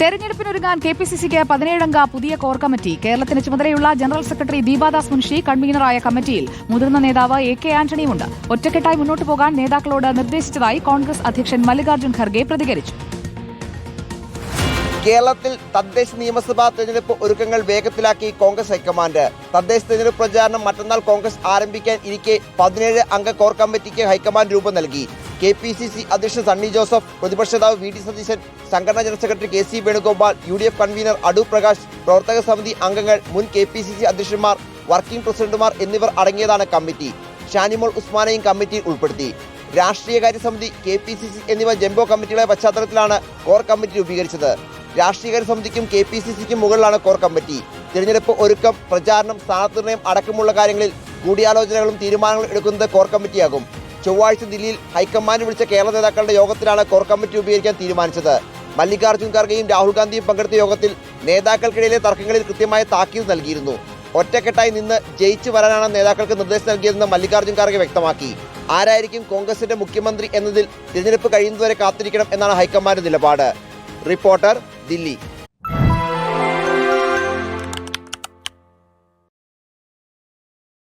തെരഞ്ഞെടുപ്പിനൊരുങ്ങാൻ കെപിസിസിക്ക് 17-അംഗ പുതിയ core committee. കേരളത്തിന് ചുമതലയുള്ള ജനറൽ സെക്രട്ടറി ദീപാദാസ് മുൻഷി കൺവീനറായ കമ്മിറ്റിയിൽ മുതിർന്ന നേതാവ് AK ആന്റണിയുമുണ്ട്. ഒറ്റക്കെട്ടായി മുന്നോട്ടു പോകാൻ നേതാക്കളോട് നിർദ്ദേശിച്ചതായി കോൺഗ്രസ് അധ്യക്ഷൻ മല്ലികാർജ്ജുൻ ഖർഗെ പ്രതികരിച്ചു. കേരളത്തിൽ തദ്ദേശ നിയമസഭാ തെരഞ്ഞെടുപ്പ് ഒരുക്കങ്ങൾ വേഗത്തിലാക്കി കോൺഗ്രസ് ഹൈക്കമാൻഡ്. തദ്ദേശ തെരഞ്ഞെടുപ്പ് പ്രചാരണം മറ്റന്നാൾ കോൺഗ്രസ് ആരംഭിക്കാൻ ഇരിക്കെ 17-അംഗ കോർ കമ്മിറ്റിക്ക് ഹൈക്കമാൻഡ് രൂപം നൽകി. KPCC അധ്യക്ഷൻ സണ്ണി ജോസഫ്, പ്രതിപക്ഷ നേതാവ് VD സതീശൻ, സംഘടനാ general secretary KC Venugopal, UDF convener Adoor Prakash, പ്രവർത്തക സമിതി അംഗങ്ങൾ, മുൻ KPCC അധ്യക്ഷന്മാർ, വർക്കിംഗ് പ്രസിഡന്റുമാർ എന്നിവർ അടങ്ങിയതാണ് കമ്മിറ്റി. ഷാനിമോൾ ഉസ്മാനെയും കമ്മിറ്റിയിൽ ഉൾപ്പെടുത്തി. രാഷ്ട്രീയകാര്യ സമിതി, KPCC എന്നിവ ജംബോ കമ്മിറ്റികളുടെ പശ്ചാത്തലത്തിലാണ് കോർ കമ്മിറ്റി രൂപീകരിച്ചത്. രാഷ്ട്രീയകാര്യ സമിതിക്കും KPCCക്കും മുകളിലാണ് കോർ കമ്മിറ്റി. തിരഞ്ഞെടുപ്പ് ഒരുക്കം, പ്രചാരണം, സ്ഥാനാർത്ഥി അടക്കമുള്ള കാര്യങ്ങളിൽ കൂടിയാലോചനകളും തീരുമാനങ്ങളും എടുക്കുന്നത് കോർ കമ്മിറ്റിയാകും. ചൊവ്വാഴ്ച ദില്ലിയിൽ ഹൈക്കമാൻഡ് വിളിച്ച കേരള നേതാക്കളുടെ യോഗത്തിലാണ് കോർ കമ്മിറ്റി രൂപീകരിക്കാൻ തീരുമാനിച്ചത്. മല്ലികാർജ്ജുൻ ഖർഗെയും രാഹുൽ ഗാന്ധിയും പങ്കെടുത്ത യോഗത്തിൽ നേതാക്കൾക്കിടയിലെ തർക്കങ്ങളിൽ കൃത്യമായ താക്കീത് നൽകിയിരുന്നു. ഒറ്റക്കെട്ടായി നിന്ന് ജയിച്ചു വരാനാണ് നേതാക്കൾക്ക് നിർദ്ദേശം നൽകിയതെന്ന് മല്ലികാർജ്ജുൻ ഖർഗെ വ്യക്തമാക്കി. ആരായിരിക്കും കോൺഗ്രസിന്റെ മുഖ്യമന്ത്രി എന്നതിൽ തിരഞ്ഞെടുപ്പ് കഴിയുന്നതുവരെ കാത്തിരിക്കണം എന്നാണ് ഹൈക്കമാൻഡ് നിലപാട്. റിപ്പോർട്ടർ, ദില്ലി.